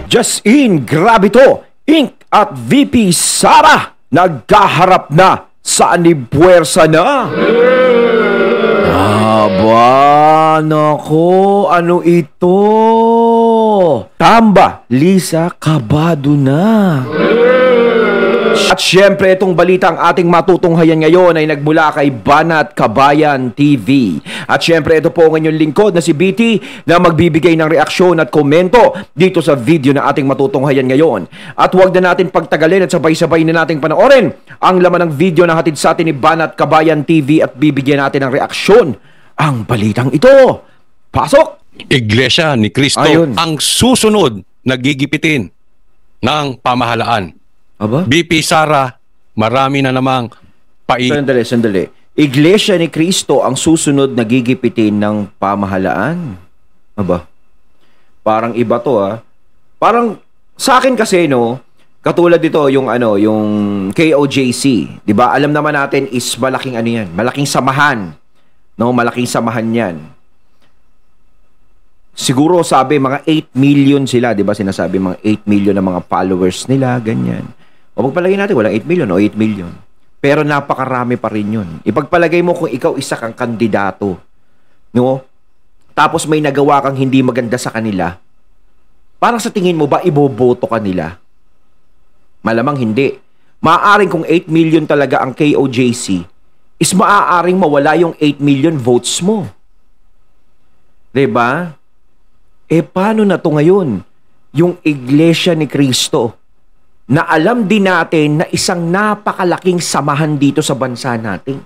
Just in, grabe to! Inc. at VP Sara nagkaharap na sa anibuwersa na. Aba, nako, ano ito? Tamba, Lisa, kabado na. At syempre, itong balitang ating matutunghayan ngayon ay nagmula kay Banat Kabayan TV. At syempre, ito po ang inyong lingkod na si BT na magbibigay ng reaksyon at komento dito sa video na ating matutunghayan ngayon. At huwag na natin pagtagalin at sabay-sabay na nating panoorin ang laman ng video na hatid sa atin ni Banat Kabayan TV at bibigyan natin ng reaksyon ang balitang ito. Pasok! Iglesia ni Cristo ang susunod na gigipitin ng pamahalaan. Aba? BP Sara, marami na namang Sandali. Iglesia ni Cristo ang susunod na gigipitin ng pamahalaan. Aba? Parang iba to Parang sa akin kasi katulad dito yung yung KOJC, 'di ba? Alam naman natin is malaking yan, malaking samahan. Malaking samahan 'yan. Siguro sabi mga 8 million sila, 'di ba? Sinasabi mga 8 million na mga followers nila, ganyan. O pagpalagay natin walang 8 million o 8 million. Pero napakarami pa rin 'yun. Ipagpalagay mo kung ikaw isa kang kandidato, tapos may nagawa kang hindi maganda sa kanila. Parang sa tingin mo ba iboboto ka nila? Malamang hindi. Maaaring kung 8 million talaga ang KOJC, is maaaring mawala yung 8 million votes mo. 'Di ba? Paano na to ngayon? Yung Iglesia ni Cristo, na alam din natin na isang napakalaking samahan dito sa bansa natin.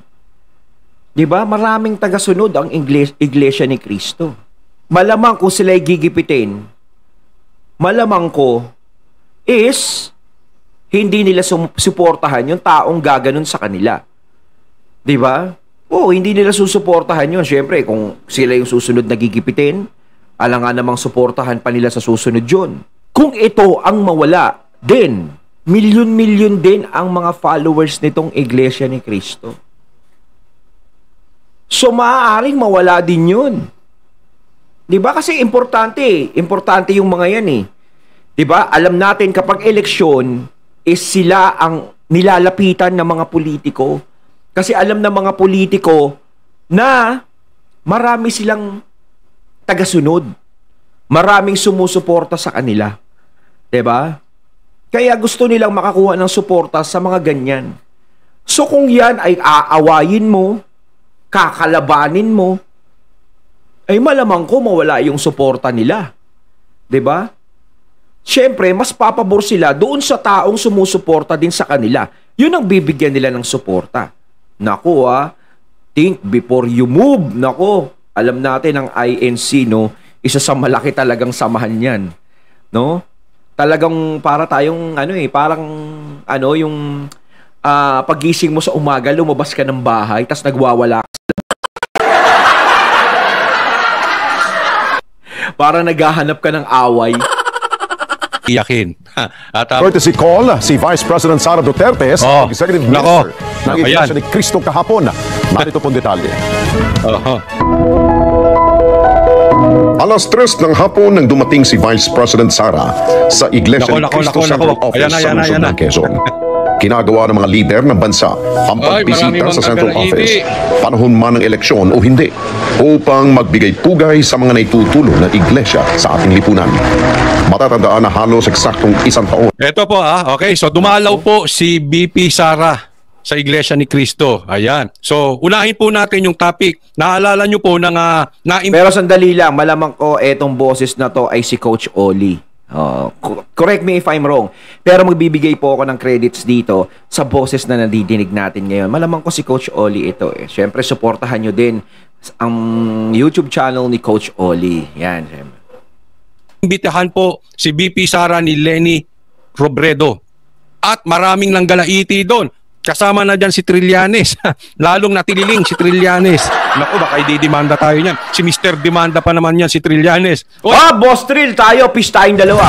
'Di ba? Maraming tagasunod ang Iglesia ni Cristo. Malamang kung sila'y gigipitin, malamang ko is hindi nila suportahan yung taong gaganon sa kanila. 'Di ba? Hindi nila susuportahan yun. Siyempre, kung sila yung susunod na gigipitin, alangan namang suportahan pa nila sa susunod yun. Kung ito ang mawala, din, milyon-milyon din ang mga followers nitong Iglesia ni Cristo. So, maaaring mawala din yun. 'Di ba? Kasi importante yung mga yan 'Di ba? Alam natin kapag eleksyon, is sila ang nilalapitan ng mga politiko. Kasi alam ng mga politiko na marami silang tagasunod. Maraming sumusuporta sa kanila. 'Di ba? Kaya gusto nilang makakuha ng suporta sa mga ganyan. So kung yan ay aawayin mo, kakalabanin mo, ay malamang ko mawala yung suporta nila. 'Di ba? Siyempre, mas papabor sila doon sa taong sumusuporta din sa kanila. Yun ang bibigyan nila ng suporta. Naku think before you move. Naku, alam natin ang INC, isa sa malaki talagang samahan yan. Talagang para tayong, parang, yung pagising mo sa umaga, lumabas ka ng bahay, tas nagwawala ka. Parang naghahanap ka ng away. iyakin. Courtesy call si Vice President Sara Duterte, Executive Minister ng Iglesia ni Cristo kahapon. Narito pong detalye. Alas 3 ng hapon nang dumating si Vice President Sara sa Iglesia ni Cristo Central Office sa lungsod ng Quezon. Ginagawa ng mga lider ng bansa ang pagbisita sa Central Office, panahon man ng eleksyon o hindi, upang magbigay pugay sa mga naitutulong ng Iglesia sa ating lipunan. Matatandaan na halos eksaktong 1 taon. Ito po okay, so dumalaw po si BP Sara sa Iglesia ni Cristo. Ayan. So, unahin po natin yung topic. Naalala nyo po Pero sandali lang, malamang ko etong boses na to ay si Coach Oli. Correct me if I'm wrong. Pero magbibigay po ako ng credits dito sa boses na nadidinig natin ngayon. Malamang ko si Coach Oli ito Siyempre, suportahan nyo din ang YouTube channel ni Coach Oli. Yan, siyempre. Imbitahan po si BP Sara ni Lenny Robredo. At maraming nanggalaiti doon. Kasama na dyan si Trillanes. Lalong natililing si Trillanes. Naku, baka ididemanda tayo niyan. Si Mr. Demanda pa naman yan, si Trillanes. Boss Trill, tayo, peace tayong dalawa.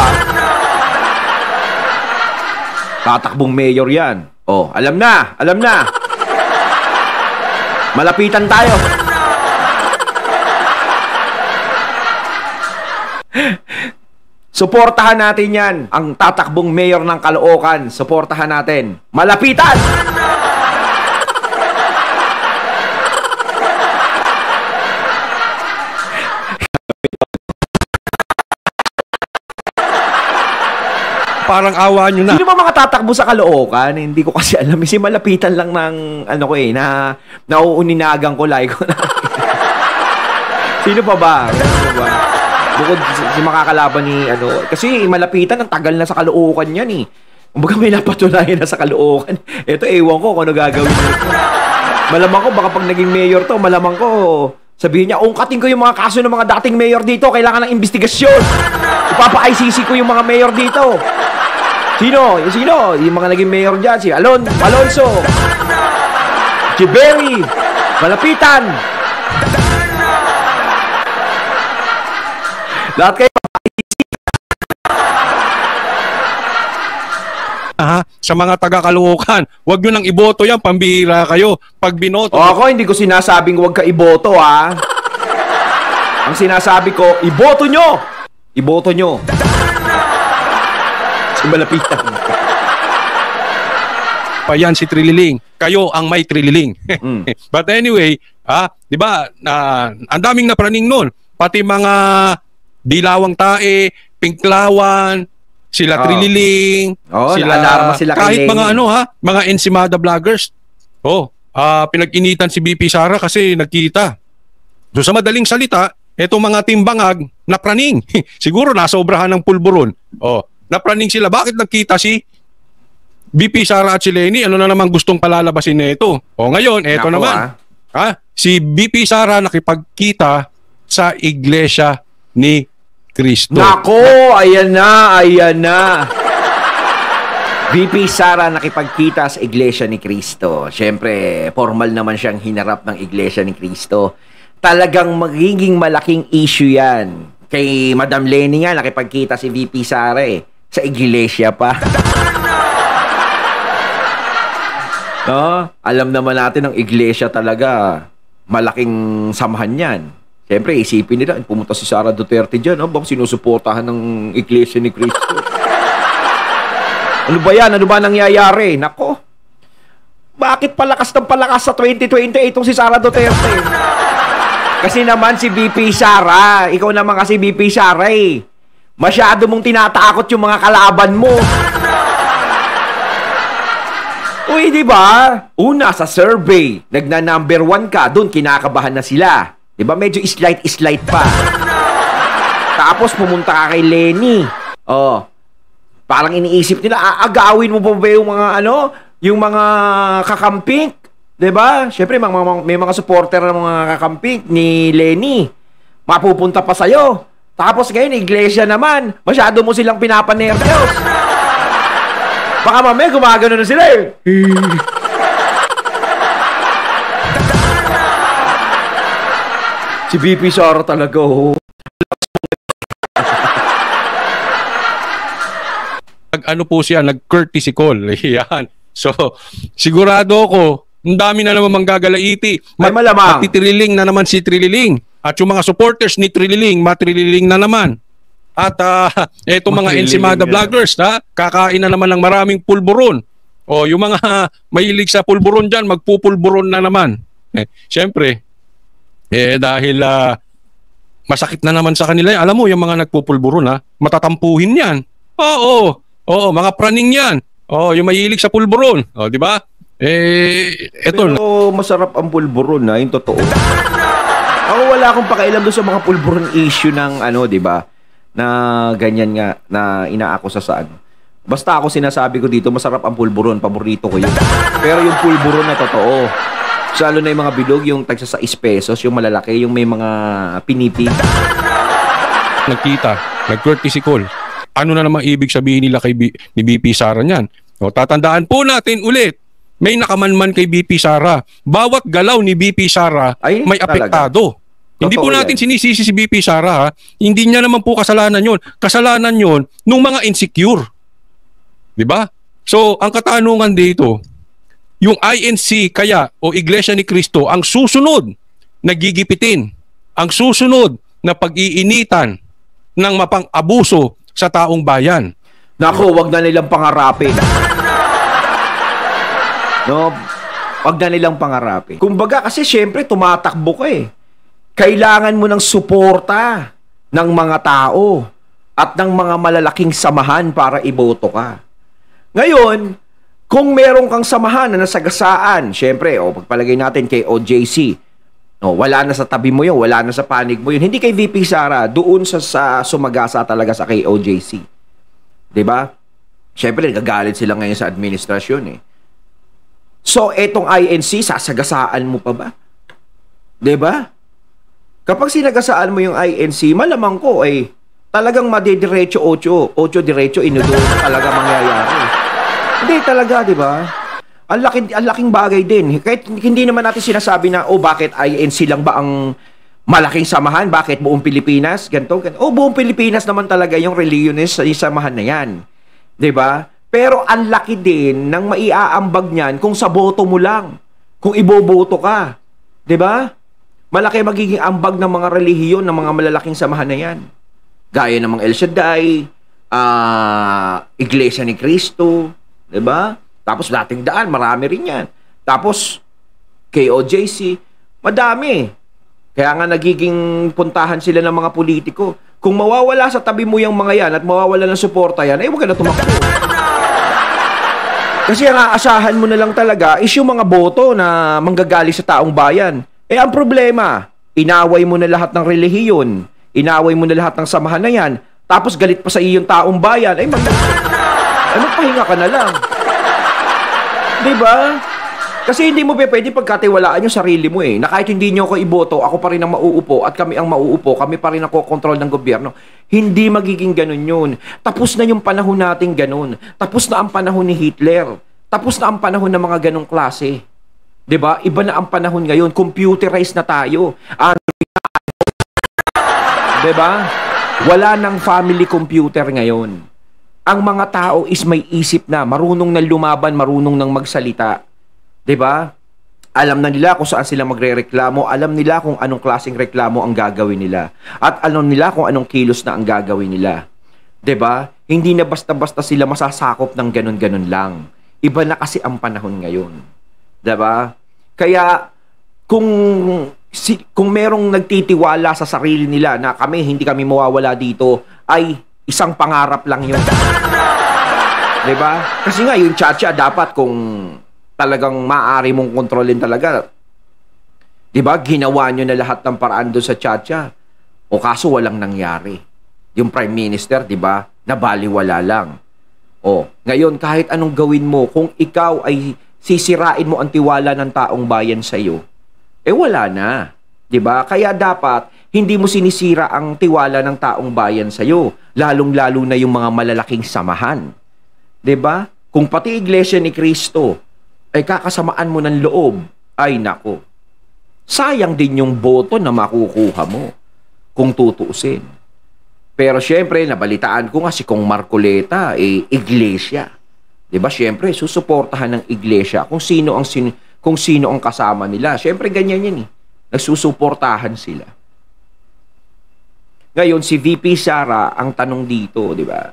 Tatakbong mayor yan. Alam na. Malapitan tayo. Suportahan natin yan. Ang tatakbong mayor ng Caloocan. Suportahan natin. Malapitan! Parang awa nyo na. Sino ba mga tatakbo sa Caloocan? Hindi ko kasi alam. Si malapitan lang ng ano ko na nauuninagang ko, like ko na. Sino pa ba? Bukod si makakalaban ni kasi malapitan, ang tagal na sa Caloocan yan eh. Kumbaga may napatunayan na sa Caloocan. Ito, ewan ko kung ano gagawin nito. Malamang ko, baka pag naging mayor to, malamang ko, sabihin niya, ungkatin ko yung mga kaso ng mga dating mayor dito, kailangan ng investigasyon. Ipapa-ICC ko yung mga mayor dito. Sino? Yung mga naging mayor dyan, si Alonso, si Berry, malapitan. Lahat kayo sa mga taga-Caloocan, wag nyo nang iboto yan, pambihira kayo. Pag binoto... ako, hindi ko sinasabing wag ka iboto, ha? Ang sinasabi ko, iboto nyo! Iboto nyo. Si malapitan. Pa yan si Trililing. Kayo ang may Trililing. But anyway, di ba, ang daming napraning nun. Pati mga Dilawang Tae, Pinklawan, sila Trililing, sila alarma sila kahit mga mga Ensimada vloggers. Pinag-initan si BP Sara kasi nagkita. So sa madaling salita, etong mga timbangag napraning. Siguro nasobrahan ng pulburon. Napraning sila. Bakit nagkita si BP Sara at si Lenny? Ano na naman gustong palalabasin nito? Ngayon, eto naman. Si BP Sara nakipagkita sa iglesia ni Cristo. Nako, ayan na. BP Sara nakipagkita sa iglesia ni Cristo. Siyempre, formal naman siyang hinarap ng iglesia ni Cristo. Talagang magiging malaking issue yan. Kay Madam Lenny nga, nakipagkita si VP Sara sa iglesia pa. Alam naman natin ang iglesia talaga, malaking samahan yan. Siyempre, isipin nila, pumunta si Sara Duterte dyan, baka sinusuportahan ng iglesia ni Cristo. Ano ba yan? Ano ba nangyayari? Nako, bakit palakas ng palakas sa 2028 itong si Sara Duterte? Kasi naman si BP Sara, ikaw naman kasi BP Sara masyado mong tinatakot yung mga kalaban mo. Uy, di ba? Una, sa survey, nagna-number 1 ka, doon kinakabahan na sila. Di ba? Medyo slight pa. Tapos pumunta ka kay Lenny. Parang iniisip nila, aagawin mo pa ba yung mga yung mga kakamping? Di ba? Siyempre, may mga supporter ng mga kakamping ni Lenny. Mapupunta pa sa'yo. Tapos ngayon, iglesia naman. Masyado mo silang pinapanervyos. Baka mamaya gumagano na sila Si BP Sara talaga, Ano po siya, nag-courtesy call. Yan. So, sigurado ko, ang dami na naman manggagalaiti. May malamang. Matitiriling na naman si Trililing. At yung mga supporters ni Trililing, matrililing na naman. At etong mga Ensimada vloggers, kakain na naman ng maraming pulburon. Yung mga mahilig sa pulburon dyan, magpupulburon na naman. Siyempre, dahil masakit na naman sa kanila. Alam mo, yung mga nagpupulburon, matatampuhin yan. Oo, mga praning yan. Yung mahilig sa pulburon. Di ba? Eto. Pero masarap ang pulburon, yung totoo. Ako wala akong pakialam doon sa mga pulburon issue ng di ba? Na ganyan nga, na inaakusa sa Basta ako sinasabi ko dito, masarap ang pulburon, paborito ko yun. Pero yung pulburon na totoo, lalo na yung mga bilog, yung tagsa sa 6 pesos, yung malalaki, yung may mga pinipi. Nagkita, nag-courtesy call. Ano na namang ibig sabihin nila ni BP Sara niyan? Tatandaan po natin ulit, may nakamanman kay BP Sara. Bawat galaw ni BP Sara may apektado. Hindi po natin sinisisi si BP Sara. Hindi niya naman po kasalanan yon. Kasalanan yon nung mga insecure. Diba? So, ang katanungan dito, yung INC kaya o Iglesia ni Cristo ang susunod na gigipitin, ang susunod na pag-iinitan ng mapang-abuso sa taong bayan. Nako, wag na nilang pangarapin. No, wag na nilang pangarapin. Kumbaga kasi syempre tumatakbo ka eh. Kailangan mo ng suporta ng mga tao at ng mga malalaking samahan para iboto ka. Ngayon, kung meron kang samahan na nasagasaan, syempre, pagpalagay natin kay OJC, wala na sa tabi mo yun, wala na sa panig mo yun. Hindi kay VP Sara, doon sa sumagasa talaga sa kay OJC. 'Di ba? Syempre, nagagalit sila ngayon sa administrasyon eh. So, etong INC, sasagasaan mo pa ba? 'Di ba? Kapag sinagasaan mo yung INC, malamang ko ay talagang madidiretso 8 diretso inudo talaga mangyayari. Hindi talaga, 'di ba? Ang laking bagay din. Kahit hindi naman natin sinasabi na bakit INC lang ba ang malaking samahan? Bakit buong Pilipinas? Ganto. Buong Pilipinas naman talaga yung religionist sa samahan na 'yan. 'Di ba? Pero ang laki din ng maiaambag niyan kung sa boto mo lang. Kung iboboto ka. 'Di ba? Malaki magiging ambag ng mga relihiyon ng mga malalaking samahan na 'yan. Gaya ng mga El Shaddai, Iglesia ni Cristo, 'di ba? Tapos dating daan, marami rin 'yan. Tapos KOJC, madami. Kaya nga nagiging puntahan sila ng mga politiko. Kung mawawala sa tabi mo yung mga 'yan at mawawala ng suporta 'yan, huwag ka na tumakbo. Kasi ang aasahan mo na lang talaga is yung mga boto na manggagaling sa taong bayan. Ang problema, inaway mo na lahat ng relihiyon, inaway mo na lahat ng samahan na yan, tapos galit pa sa iyong taong bayan, magpahinga ka na lang. Diba? Kasi hindi mo pwede pagkatiwalaan yung sarili mo na kahit hindi nyo ako iboto, ako pa rin ang mauupo at kami ang mauupo, kami pa rin ang kokontrol ng gobyerno. Hindi magiging ganun yun. Tapos na yung panahon natin ganun. Tapos na ang panahon ni Hitler. Tapos na ang panahon ng mga ganung klase. 'Di ba? Iba na ang panahon ngayon. Computerized na tayo. 'Di ba? Wala nang family computer ngayon. Ang mga tao is may isip na, marunong na lumaban, marunong nang magsalita. 'Di ba? Alam na nila kung saan sila magrereklamo, alam nila kung anong klaseng reklamo ang gagawin nila. At alam nila kung anong kilos na ang gagawin nila. 'Di ba? Hindi na basta-basta sila masasakop ng ganun-ganun lang. Iba na kasi ang panahon ngayon. 'Di ba? Kaya kung merong nagtitiwala sa sarili nila na hindi kami mawawala dito, ay isang pangarap lang 'yun. 'Di ba? Kasi nga yung Chacha dapat kung talagang maaari mong kontrolin talaga. 'Di ba? Ginawa niyo na lahat ng paraan doon sa Chacha. O kaso walang nangyari. Yung Prime Minister, 'di ba? Nabaliwala lang. Ngayon kahit anong gawin mo, kung ikaw ay sisirain mo ang tiwala ng taong bayan sa iyo, wala na. 'Di ba? Kaya dapat hindi mo sinisira ang tiwala ng taong bayan sa iyo, lalong-lalo na yung mga malalaking samahan. 'Di ba? Kung pati Iglesia ni Cristo ay kakasamaan mo ng loob, ay nako. Sayang din yung boto na makukuha mo kung tutuusin. Pero syempre, nabalitaan ko nga si Kong Marcoleta, iglesia. 'Di ba? Syempre, susuportahan ng iglesia kung sino ang kasama nila. Syempre, ganyan yan Nagsusuportahan sila. Ngayon, si VP Sara, ang tanong dito, 'di ba?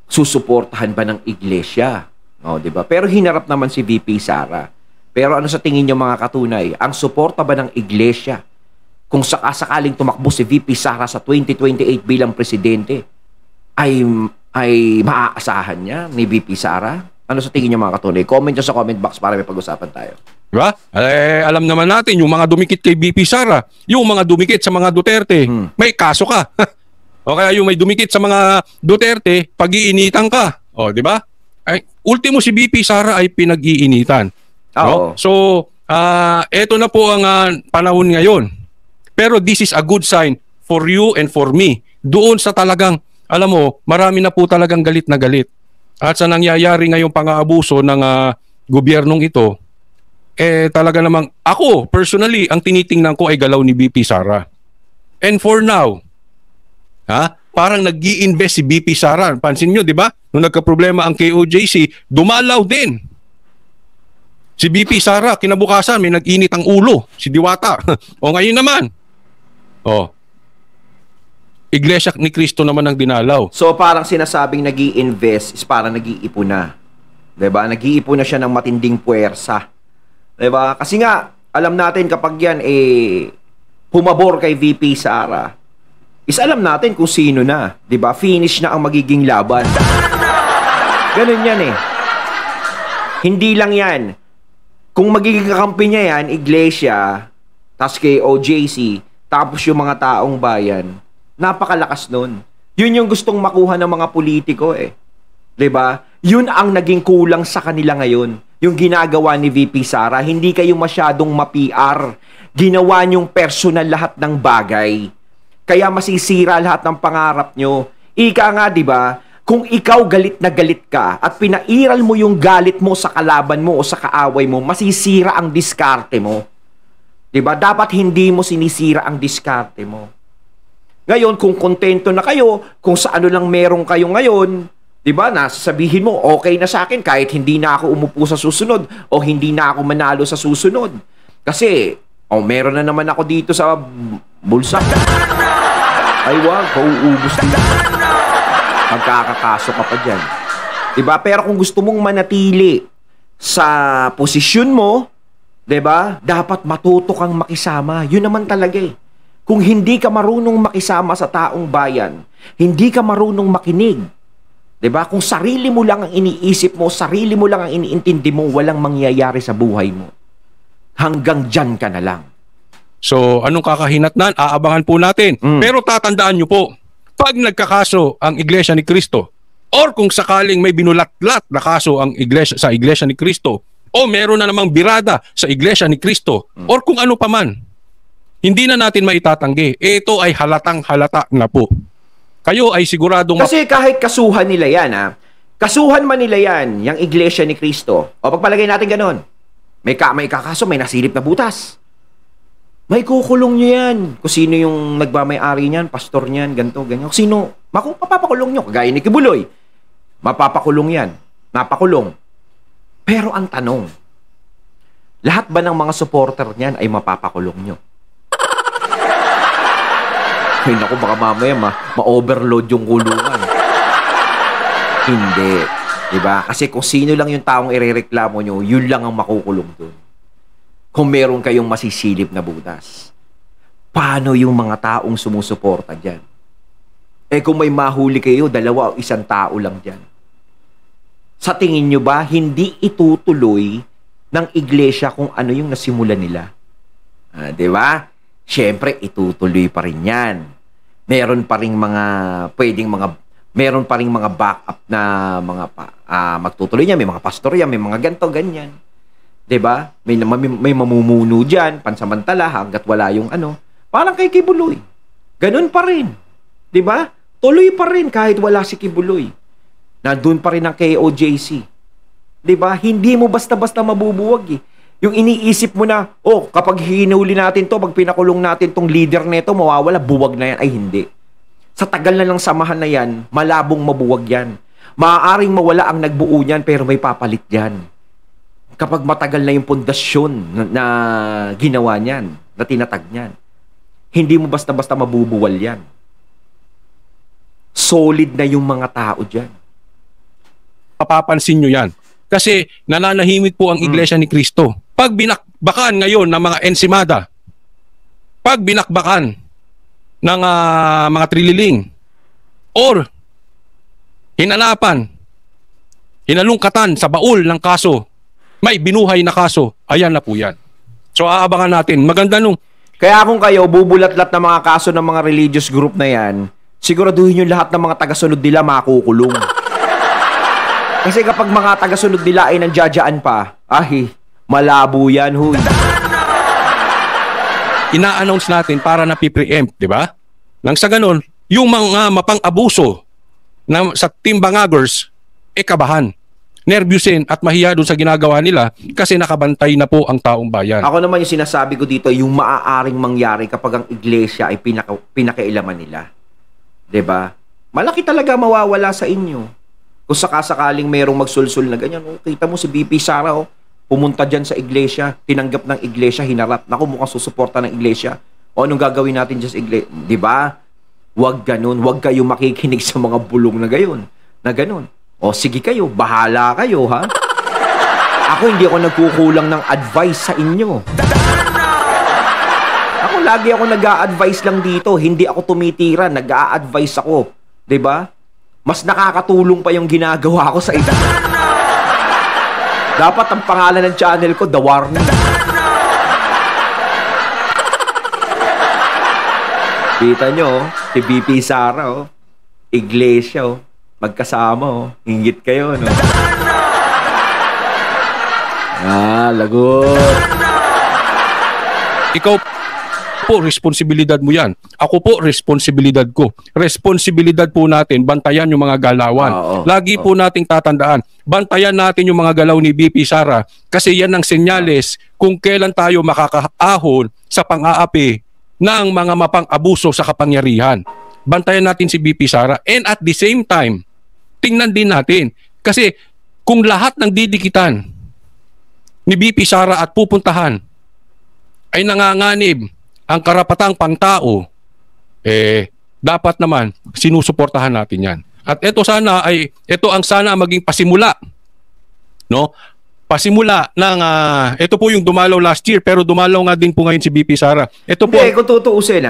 Susuportahan ba ng iglesia? 'Di ba? Pero hinarap naman si VP Sara. Pero ano sa tingin niyo mga katunay? Ang suporta ba ng iglesia kung sakasakaling tumakbo si VP Sara sa 2028 bilang presidente ay maaasahan niya ni VP Sara? Ano sa tingin niyo mga katunay? Comment niyo sa comment box para may pag-usapan tayo. Diba? Alam naman natin yung mga dumikit kay VP Sara, yung mga dumikit sa mga Duterte, may kaso ka. O kaya yung may dumikit sa mga Duterte, pag-iinitan ka. Di ba? Ultimo si VP Sara ay pinag-iinitan. No? So, eto na po ang panahon ngayon. Pero this is a good sign for you and for me. Doon sa talagang, alam mo, marami na po talagang galit na galit. At sa nangyayari ngayong pang-aabuso ng gobyernong ito, talaga namang ako, personally, ang tinitingnan ko ay galaw ni VP Sara. And for now, parang nag-i-invest si VP Sara. Pansin nyo, di ba? Nung nagka-problema ang KOJC, dumalaw din. Si VP Sara, kinabukasan, may nag-init ang ulo. Si Diwata. O ngayon naman. Iglesia ni Cristo naman ang dinalaw. So parang sinasabing nag-i-invest is parang nag-iipon na. 'Di ba? Nag-iipon na siya ng matinding puwersa. 'Di ba? Kasi nga alam natin kapag yan pumabor kay VP Sara, is alam natin kung sino na, 'di ba? Finish na ang magiging laban. Ganun yan eh. Hindi lang yan. Kung magiging kakampi niya yan, Iglesia, tas kay OJC, tapos yung mga taong bayan, napakalakas nun. Yun yung gustong makuha ng mga politiko eh. 'Di ba? Yun ang naging kulang sa kanila ngayon. Yung ginagawa ni VP Sara, hindi kayo masyadong ma-PR. Ginawa niyong personal lahat ng bagay. Kaya masisira lahat ng pangarap nyo. Ika nga, 'di ba? Kung ikaw galit na galit ka at pinairal mo yung galit mo sa kalaban mo o sa kaaway mo, masisira ang diskarte mo. 'Di ba? Dapat hindi mo sinisira ang diskarte mo. Ngayon, kung kontento na kayo, kung sa ano lang meron kayo ngayon, 'di ba? Nasasabihin mo, okay na sa akin kahit hindi na ako umupo sa susunod o hindi na ako manalo sa susunod. Kasi, meron na naman ako dito sa bulsa. Ay wag, pauubos din. Magkakakaso ka pa dyan. 'Di ba? Pero kung gusto mong manatili sa posisyon mo, 'di ba? Dapat matuto kang makisama. Yun naman talaga eh. Kung hindi ka marunong makisama sa taong bayan, hindi ka marunong makinig. 'Di ba? Kung sarili mo lang ang iniisip mo, sarili mo lang ang iniintindi mo, walang mangyayari sa buhay mo. Hanggang diyan ka na lang. So, anong kakahinatnan? Aabangan po natin. Pero tatandaan nyo po, pag nagkakaso ang Iglesia ni Cristo, or kung sakaling may binulatlat na kaso ang iglesia, sa Iglesia ni Cristo, o meron na namang birada sa Iglesia ni Cristo, or kung ano pa man, hindi na natin maitatanggi. Ito ay halatang halata na po. Kayo ay siguradong... Kasi kahit kasuhan nila yan, kasuhan man nila yan, yung Iglesia ni Cristo, o pagpalagay natin ganun, may kakaso, may nasilip na butas. May kukulong nyo yan. Kung sino yung nagmamay-ari niyan, pastor niyan, ganito, ganyan. Kung sino, mapapakulong nyo. Kagaya ni Kibuloy. Mapapakulong yan. Napakulong. Pero ang tanong, lahat ba ng mga supporter niyan ay mapapakulong nyo? Ay naku, baka mamaya ma-overload yung kulungan. Hindi. Diba? Kasi kung sino lang yung taong irereklamo nyo, yun lang ang makukulong dun. Kung meron kayong masisilip na butas. Paano yung mga taong sumusuporta dyan? Kung may mahuli kayo, 2 o 1 tao lang dyan. Sa tingin nyo ba, hindi itutuloy ng iglesia kung ano yung nasimulan nila? Diba? Siyempre, itutuloy pa rin yan. Meron pa rin meron pa rin mga backup na magtutuloy niya. May mga pastor yan, may mga ganto, ganyan. 'Di ba? May mamumuno diyan pansamantala hangga't wala yung parang kay Kibuloy. Ganun pa rin. 'Di ba? Tuloy pa rin kahit wala si Kibuloy. Nandun pa rin ang KOJC. 'Di ba? Hindi mo basta-basta mabubuwag eh. Yung iniisip mo na, kapag hinuli natin to, pag pinakulong natin tong leader nito, mawawala, buwag na yan. Ay hindi. Sa tagal na ng samahan na yan, malabong mabuwag yan. Maaaring mawala ang nagbuo niyan pero may papalit yan. Kapag matagal na yung pundasyon na ginawa niyan, na tinatag niyan, hindi mo basta-basta mabubuwal yan. Solid na yung mga tao dyan. Papapansin nyo yan. Kasi nananahimik po ang Iglesia ni Cristo. Pag binakbakan ngayon ng mga ensimada, pag binakbakan ng mga trililing, or hinalungkatan sa baul ng kaso, may binuhay na kaso, ayan na po yan. So aabangan natin. Maganda nung... Kaya kung kayo bubulat-lat ng mga kaso ng mga religious group na yan, siguraduhin yung lahat ng mga tagasunod nila makukulong. Kasi kapag mga tagasunod nila ay nandiyadyaan pa, malabo yan, huy. Ina-announce natin para na pre-empt, di ba? Nang sa ganun, yung mga mapang-abuso sa Team Bangagers, kabahan, nervyusin at mahiya doon sa ginagawa nila kasi nakabantay na po ang taong bayan. Ako naman yung sinasabi ko dito, yung maaaring mangyari kapag ang iglesia ay pinakailaman nila. 'Di ba? Malaki talaga mawawala sa inyo. Kung sakasakaling merong magsulsul na ganyan, kita mo si BP Sara, pumunta dyan sa iglesia, tinanggap ng iglesia, hinarap. Naku, mukhang susuporta ng iglesia. O anong gagawin natin dyan sa iglesia? 'Di ba? Huwag ganun. Huwag kayo makikinig sa mga bulong na gayon. Na ganun. O sige kayo, bahala kayo, ha? Ako hindi ako nagkukulang ng advice sa inyo. Ako lagi ako nag-a-advise lang dito. Hindi ako tumitira, nag-a-advise ako. 'Di ba? Mas nakakatulong pa yung ginagawa ko sa iba. Dapat ang pangalan ng channel ko, The Warning. Kita nyo, si BP Sara, Iglesia, magkasama, Hinggit kayo, no? Lagot. Ikaw po, responsibilidad mo yan. Ako po, responsibilidad ko. Responsibilidad po natin, bantayan yung mga galawan. Lagi po nating tatandaan, bantayan natin yung mga galaw ni BP Sara kasi yan ang senyales kung kailan tayo makakaahon sa pang-aapi ng mga mapang-abuso sa kapangyarihan. Bantayan natin si BP Sara and at the same time, tingnan din natin. Kasi kung lahat ng didikitan ni BP Sara at pupuntahan ay nanganganib ang karapatang pangtao, dapat naman sinusuportahan natin yan. At ito ang sana maging pasimula, no? Pasimula ng ito po yung dumalaw last year pero dumalaw nga din po ngayon si BP Sara. Ito po. Kung tutuusin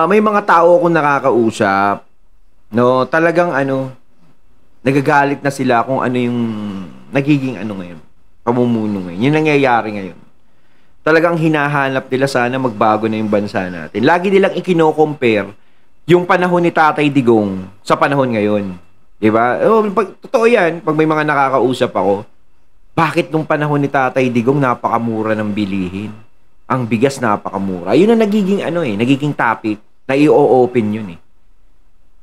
may mga tao akong nakakausap, no, talagang nagagalit na sila kung ano yung nagiging ngayon, pamumuno ngayon. Yung nangyayari ngayon. Talagang hinahanap nila sana magbago na yung bansa natin. Lagi nilang ikino-compare yung panahon ni Tatay Digong sa panahon ngayon. Diba? Totoo yan, pag may mga nakakausap ako, bakit nung panahon ni Tatay Digong napakamura ng bilihin? Ang bigas napakamura. Yun ang nagiging nagiging topic na i-open yun .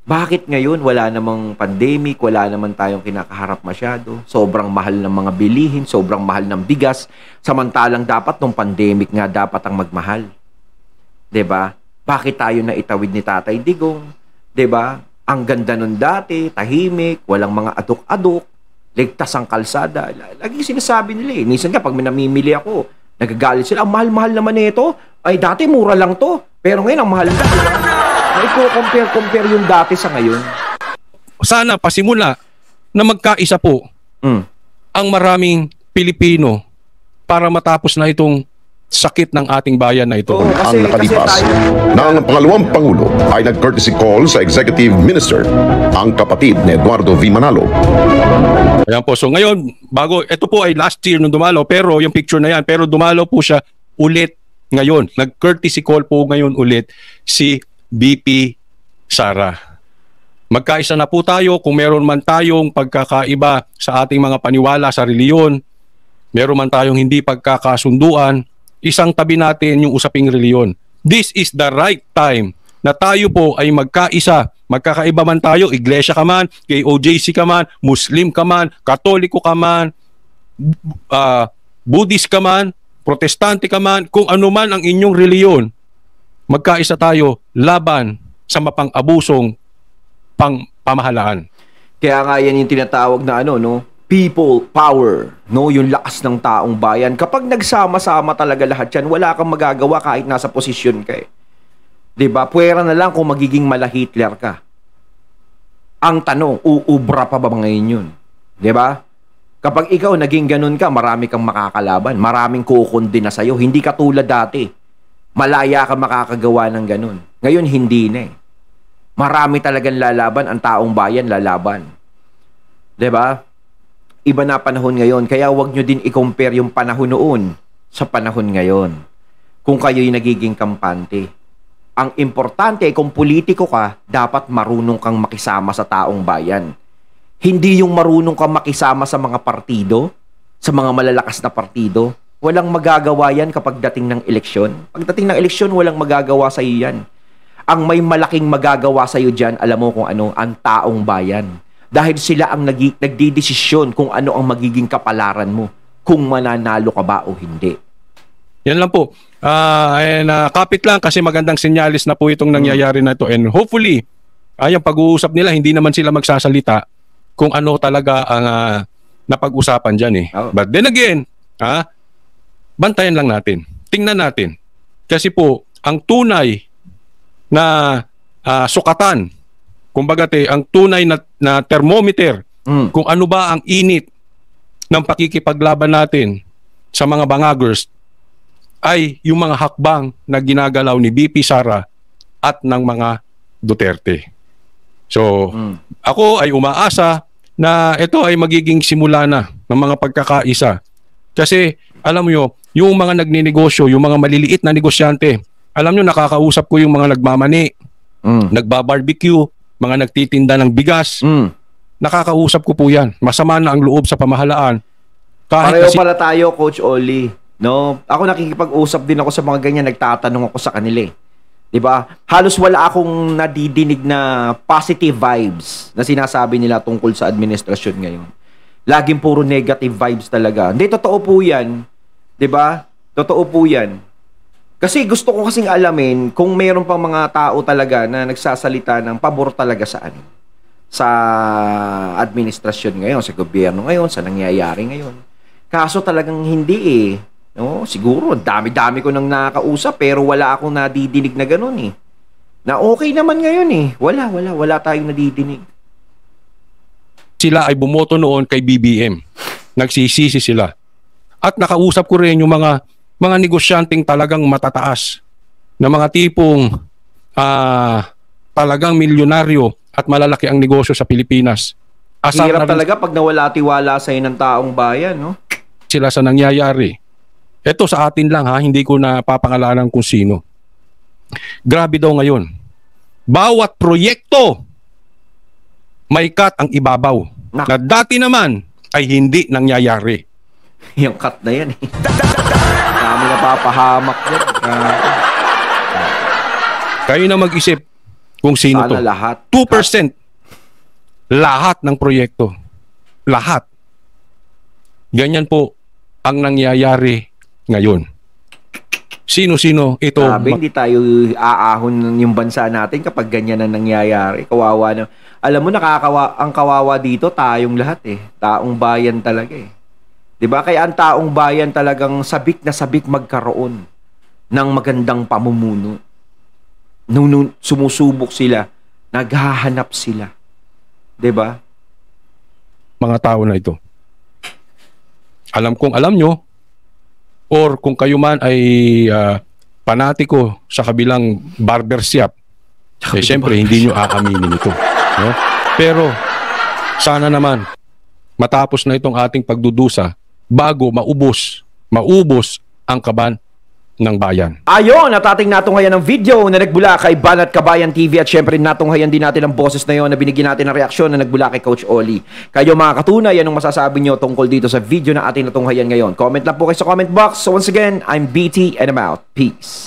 Bakit ngayon wala namang pandemic, wala naman tayong kinakaharap masyado, sobrang mahal ng mga bilihin, sobrang mahal ng bigas, samantalang dapat nung pandemic nga dapat ang magmahal. 'Di ba? Bakit tayo na itawid ni Tatay Digong? 'Di ba? Ang ganda nun dati, tahimik, walang mga adok-adok, ligtas ang kalsada. Lagi sinasabi nila . Minsan nga, pag namimili ako, nagagalit sila, ang mahal-mahal naman ito. Ay, dati mura lang to. Pero ngayon, ang mahal na. Diba? Ay, compare yung dati sa ngayon. Sana pasimula na magkaisa po ang maraming Pilipino para matapos na itong sakit ng ating bayan na ito. Ang nakalipas na ang pangalawang Pangulo ay nag-courtesy call sa Executive Minister, ang kapatid ni Eduardo V. Manalo. Ayan po. So ngayon, ito po ay last year nung dumalo, pero yung picture na yan, pero dumalo po siya ulit ngayon. Nag-courtesy call po ngayon ulit si BP Sara. Magkaisa na po tayo kung meron man tayong pagkakaiba sa ating mga paniwala sa reliyon, meron man tayong hindi pagkakasunduan, isang tabi natin yung usaping reliyon. This is the right time na tayo po ay magkaisa. Magkakaiba man tayo, iglesia ka man, KOJC ka man, Muslim ka man, Katoliko ka man, Buddhist ka man, Protestante ka man, kung ano man ang inyong reliyon, magkaisa tayo laban sa mapang-abusong pamahalaan. Kaya nga yan yung tinatawag na people power, no, yung lakas ng taong bayan. Kapag nagsama-sama talaga lahat yan, wala kang magagawa kahit nasa posisyon ka . 'Di ba? Puwera na lang kung magiging mala Hitler ka. Ang tanong, uubra pa ba ngayon yun? 'Di ba? Kapag ikaw naging ganun ka, marami kang makakalaban, maraming kukundina sa iyo, hindi katulad dati. Malaya ka makakagawa ng ganun. Ngayon hindi na . Marami talagang lalaban, ang taong bayan lalaban. 'Di ba? Iba na panahon ngayon, kaya wag nyo din i-compare yung panahon noon sa panahon ngayon. Kung kayo'y nagiging kampante. Ang importante ay kung politiko ka, dapat marunong kang makisama sa taong bayan. Hindi yung marunong kang makisama sa mga partido, sa mga malalakas na partido. Walang magagawa yan kapag dating ng eleksyon. Pagdating ng eleksyon, walang magagawa sa iyo yan. Ang may malaking magagawa sa iyo dyan, alam mo kung ano, ang taong bayan. Dahil sila ang nagdidesisyon kung ano ang magiging kapalaran mo, kung mananalo ka ba o hindi. Yan lang po. Kapit lang kasi magandang senyalis na po itong nangyayari na ito. And hopefully, yung pag-uusap nila, hindi naman sila magsasalita kung ano talaga ang napag-usapan dyan . But then again, bantayan lang natin. Tingnan natin. Kasi po, ang tunay na sukatan. Kumbaga ang tunay na thermometer kung ano ba ang init ng pakikipaglaban natin sa mga bangagers ay yung mga hakbang na ginagalaw ni BP Sara at ng mga Duterte. So, ako ay umaasa na ito ay magiging simula na ng mga pagkakaisa. Kasi, alam mo yung mga nagninegosyo, yung mga maliliit na negosyante, alam nyo, nakakausap ko yung mga nagmamani, nagbabarbecue, mga nagtitinda ng bigas. Nakakausap ko po yan. Masama na ang loob sa pamahalaan. Pareho pala tayo, Coach Oli. No? Ako nakikipag-usap din ako sa mga ganyan, nagtatanong ako sa kanila eh. 'Di ba? Halos wala akong nadidinig na positive vibes na sinasabi nila tungkol sa administrasyon ngayon. Laging puro negative vibes talaga. Hindi, totoo po 'yan. 'Di ba? Totoo po 'yan. Kasi gusto ko kasing alamin kung mayroon pang mga tao talaga na nagsasalita ng pabor talaga sa administrasyon ngayon, sa gobyerno ngayon, sa nangyayari ngayon. Kaso talagang hindi eh. No, siguro dami-dami ko nang nakakausap pero wala akong nadidinig na gano'n eh. Na okay naman ngayon eh. Wala tayong nadidinig. Sila ay bumoto noon kay BBM. Nagsisisi sila. At nakausap ko rin yung mga negosyanteng talagang matataas na mga tipong talagang milyonaryo at malalaki ang negosyo sa Pilipinas. Hirap talaga pag nawala tiwala sa'yo ng taong bayan, no? Sila sa nangyayari. Ito sa atin lang ha, hindi ko na papangalanan kung sino. Grabe daw ngayon. Bawat proyekto may cut ang ibabaw. Na dati naman ay hindi nangyayari. Yung cut na yan eh. Kami napapahamak yan. Kayo na mag-isip kung sino sana to. Lahat. 2%. Lahat ng proyekto. Lahat. Ganyan po ang nangyayari ngayon. Sino-sino ito? Sabi, hindi tayo aahon yung bansa natin kapag ganyan na nangyayari. Kawawa na. Alam mo, ang kawawa dito, tayong lahat eh. Taong bayan talaga eh. 'Di ba? Kaya ang taong bayan talagang sabik na sabik magkaroon ng magandang pamumuno. Nung sumusubok sila, naghahanap sila. 'Di ba? Mga tao na ito. Alam nyo, or kung kayo man ay panatiko sa kabilang barbershop, eh syempre hindi nyo aaminin ito. No? Pero sana naman matapos na itong ating pagdudusa bago maubos ang kaban ng bayan. Ayon, at ating natunghayan ng video na nagbula kay Banat Kabayan TV at syempre natunghayan din natin ang boses na yon na binigyan natin ng reaksyon na nagbula kay Coach Oli. Kayo mga katunay, anong masasabi nyo tungkol dito sa video na ating natunghayan ngayon? Comment lang po kayo sa comment box. So once again, I'm BT and I'm out. Peace.